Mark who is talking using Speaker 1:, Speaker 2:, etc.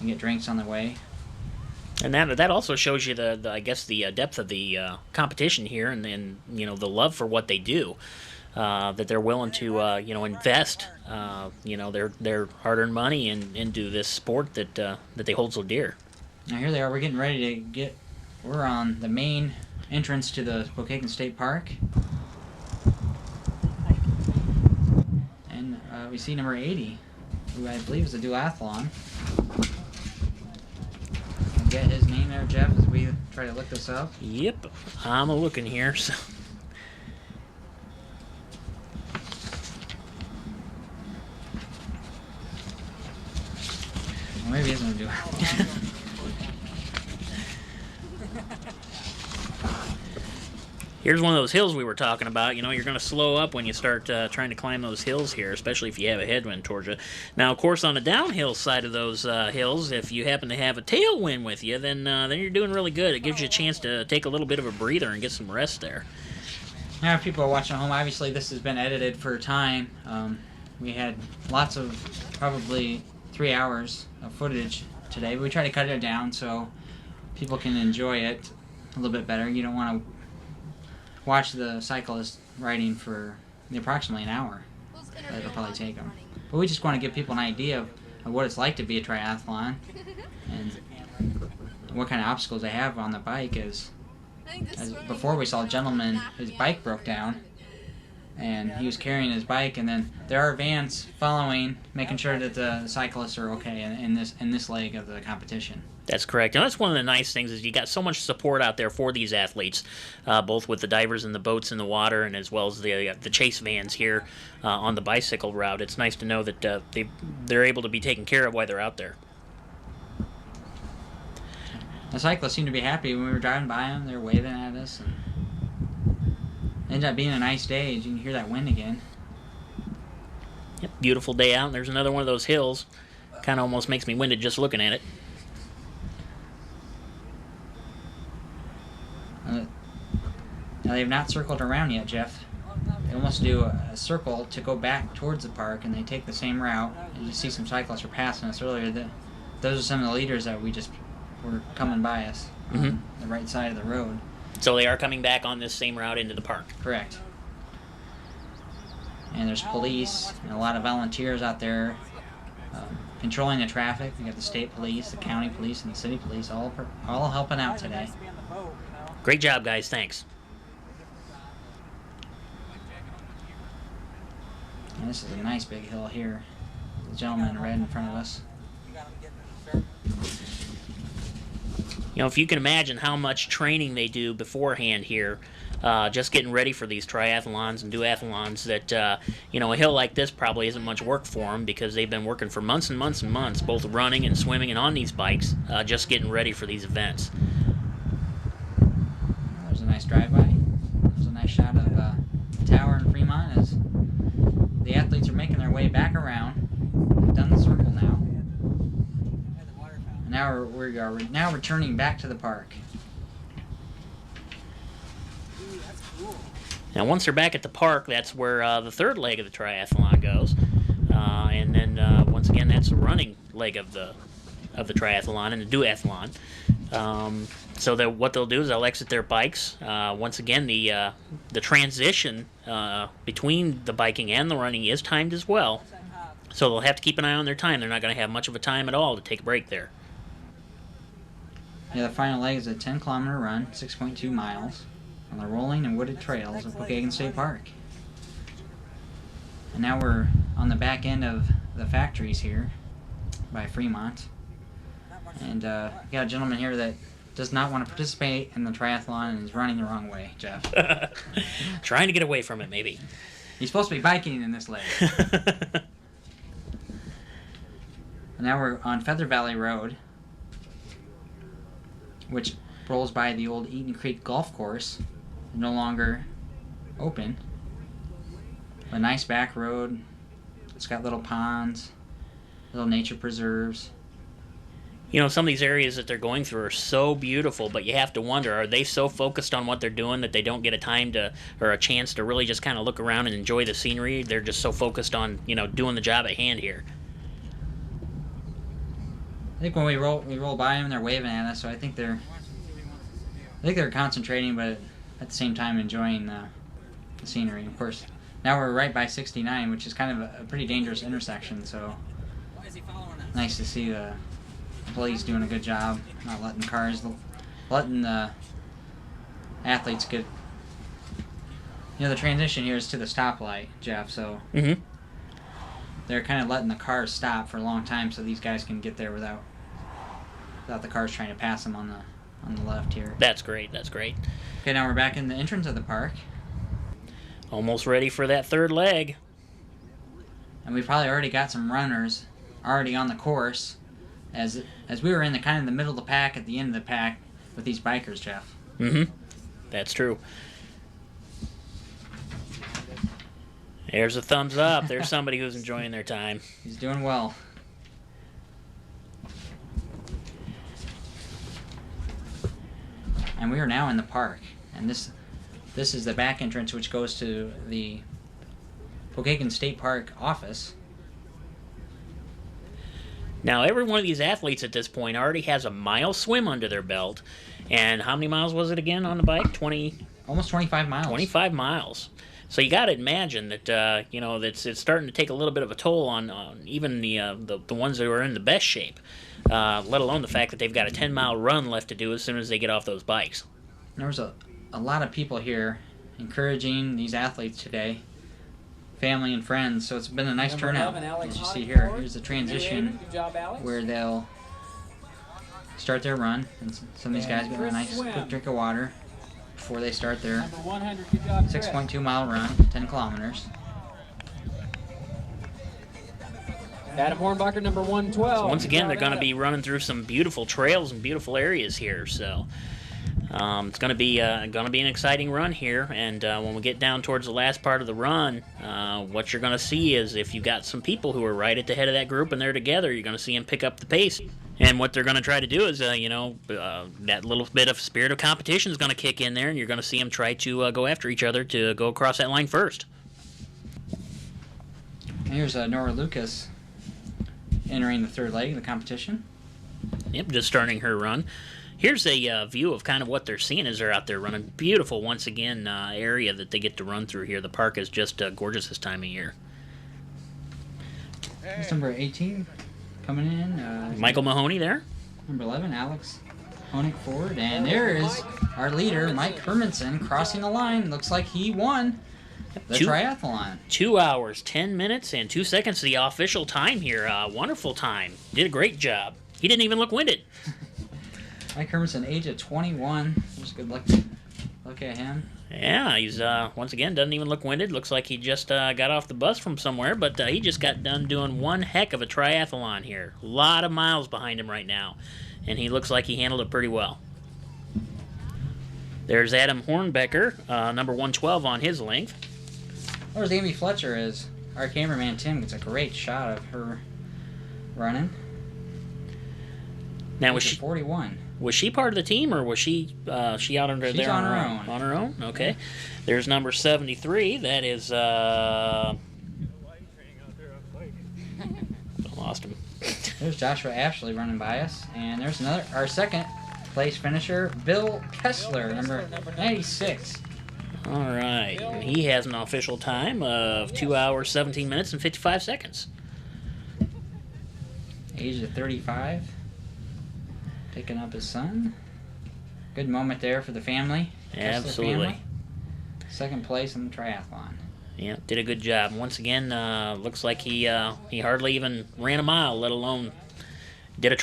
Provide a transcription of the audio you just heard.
Speaker 1: and get drinks on the way.
Speaker 2: And that also shows you I guess the depth of the competition here, and the love for what they do. That they're willing to invest their hard-earned money into this sport that they hold so dear.
Speaker 1: Now here they are. We're getting ready to get. We're on the main entrance to the Pokagon State Park, and we see number 80, who I believe is a duathlon. We'll get his name there, Jeff, as we try to look this up.
Speaker 2: Yep, I'm a looking here. So.
Speaker 1: Well, maybe he isn't a duathlon.
Speaker 2: Here's one of those hills we were talking about. You're going to slow up when you start trying to climb those hills here, especially if you have a headwind towards you. Now, of course, on the downhill side of those hills, if you happen to have a tailwind with you, then you're doing really good. It gives you a chance to take a little bit of a breather and get some rest there.
Speaker 1: Now, if people are watching at home, obviously this has been edited for time. We had lots of, probably 3 hours of footage today, but we try to cut it down so people can enjoy it a little bit better. You don't want to watch the cyclist riding for approximately an hour. That'll probably take them. But we just want to give people an idea of what it's like to be a triathlon and what kind of obstacles they have on the bike. As before, we saw a gentleman, his bike broke down, and he was carrying his bike, and then there are vans following, making sure that the cyclists are okay in this leg of the competition.
Speaker 2: That's correct. And that's one of the nice things is you got so much support out there for these athletes, both with the divers and the boats in the water, and as well as the chase vans here on the bicycle route. It's nice to know that they're able to be taken care of while they're out there.
Speaker 1: The cyclists seemed to be happy when we were driving by them. They were waving at us. And it ended up being a nice day. You can hear that wind again.
Speaker 2: Yep, beautiful day out. And there's another one of those hills. Kind of almost makes me winded just looking at it.
Speaker 1: Now, they have not circled around yet, Jeff. They almost do a circle to go back towards the park, and they take the same route. And you see some cyclists were passing us earlier. Those are some of the leaders that we just were coming by us on the right side of the road.
Speaker 2: So they are coming back on this same route into the park.
Speaker 1: Correct. And there's police and a lot of volunteers out there controlling the traffic. We got the state police, the county police, and the city police all helping out today.
Speaker 2: Great job, guys. Thanks.
Speaker 1: And this is a nice big hill here. The gentleman in red in front of us.
Speaker 2: If you can imagine how much training they do beforehand here, just getting ready for these triathlons and duathlons, that, a hill like this probably isn't much work for them because they've been working for months and months and months, both running and swimming and on these bikes, just getting ready for these events.
Speaker 1: There's a nice drive-by. There's a nice shot of the tower in Fremont as the athletes are making their way back around. We've done the circle now. And now we're now returning back to the park.
Speaker 2: Now, once they're back at the park, that's where the third leg of the triathlon goes, and then once again, that's the running leg of the triathlon and the duathlon. So that what they'll do is they'll exit their bikes. Once again, the transition between the biking and the running is timed as well, so they'll have to keep an eye on their time. They're not going to have much of a time at all to take a break there.
Speaker 1: Yeah, the final leg is a 10-kilometer run, 6.2 miles, on the rolling and wooded trails of Pokagon State Park. And now we're on the back end of the factories here by Fremont. And we got a gentleman here that does not want to participate in the triathlon and is running the wrong way, Jeff.
Speaker 2: Trying to get away from it, maybe.
Speaker 1: He's supposed to be biking in this leg. And now we're on Feather Valley Road, which rolls by the old Eaton Creek Golf Course, no longer open. A nice back road. It's got little ponds, little nature preserves.
Speaker 2: Some of these areas that they're going through are so beautiful, but you have to wonder, are they so focused on what they're doing that they don't get a time to, or a chance to really just kind of look around and enjoy the scenery? They're just so focused on, doing the job at hand here.
Speaker 1: think when we roll by them, they're waving at us. So I think they're concentrating, but at the same time enjoying the scenery. Of course, now we're right by 69, which is kind of a pretty dangerous intersection. So nice to see the police doing a good job, not letting the athletes get. The transition here is to the stoplight, Jeff. So they're kind of letting the cars stop for a long time, so these guys can get there without the cars trying to pass them on the left here.
Speaker 2: That's great. That's great.
Speaker 1: Okay, now we're back in the entrance of the park.
Speaker 2: Almost ready for that third leg.
Speaker 1: And we've probably already got some runners already on the course, as we were in the kind of the middle of the pack at the end of the pack with these bikers, Jeff.
Speaker 2: That's true. There's a thumbs up. There's somebody who's enjoying their time.
Speaker 1: He's doing well. And we are now in the park, and this is the back entrance, which goes to the Pokagon State Park office.
Speaker 2: Now, every one of these athletes at this point already has a mile swim under their belt. And how many miles was it again on the bike?
Speaker 1: Almost 25 miles.
Speaker 2: 25 miles. So you got to imagine that that it's starting to take a little bit of a toll on even the ones that are in the best shape. Let alone the fact that they've got a 10-mile run left to do as soon as they get off those bikes.
Speaker 1: There was a lot of people here encouraging these athletes today, family and friends. So it's been a nice turnout. As you see here, here's the transition where they'll start their run, and some of these guys get a nice quick drink of water before they start their 6.2 mile run, 10 kilometers.
Speaker 3: Adam Hornbacher, number 112.
Speaker 2: So once again, they're going to be running through some beautiful trails and beautiful areas here. So it's going to be an exciting run here. And when we get down towards the last part of the run, what you're going to see is if you've got some people who are right at the head of that group and they're together, you're going to see them pick up the pace. And what they're going to try to do is, that little bit of spirit of competition is going to kick in there, and you're going to see them try to go after each other to go across that line first.
Speaker 1: Here's Nora Lucas entering the third leg of the competition.
Speaker 2: Yep, just starting her run. Here's a view of kind of what they're seeing as they're out there running. Beautiful, once again, area that they get to run through here. The park is just gorgeous this time of year.
Speaker 1: That's number 18 coming in.
Speaker 2: Michael Mahoney there.
Speaker 1: Number 11, Alex Honig Ford. And there is our leader, Mike Hermanson, crossing the line. Looks like he won the triathlon.
Speaker 2: 2 hours, 10 minutes, and 2 seconds, the official time here. Wonderful time. Did a great job. He didn't even look winded.
Speaker 1: Mike Hermanson, age of 21. Just good luck at him.
Speaker 2: Yeah, he's, once again, doesn't even look winded. Looks like he just got off the bus from somewhere, but he just got done doing one heck of a triathlon here. A lot of miles behind him right now, and he looks like he handled it pretty well. There's Adam Hornbecker, number 112 on his length.
Speaker 1: There's Amy Fletcher as our cameraman Tim gets a great shot of her running.
Speaker 2: Now, was she
Speaker 1: 41?
Speaker 2: Was she part of the team, or was she out under
Speaker 1: She's
Speaker 2: there
Speaker 1: on her own?
Speaker 2: On her own? Okay. Yeah. There's number 73. That is lost him.
Speaker 1: There's Joshua Ashley running by us, and there's our second place finisher, Bill Kessler, number 96.
Speaker 2: All right. And he has an official time of 2 hours, 17 minutes, and 55 seconds.
Speaker 1: Age of 35. Picking up his son. Good moment there for the family.
Speaker 2: Absolutely.
Speaker 1: Family. Second place in the triathlon.
Speaker 2: Yeah, did a good job. Once again, looks like he hardly even ran a mile, let alone did a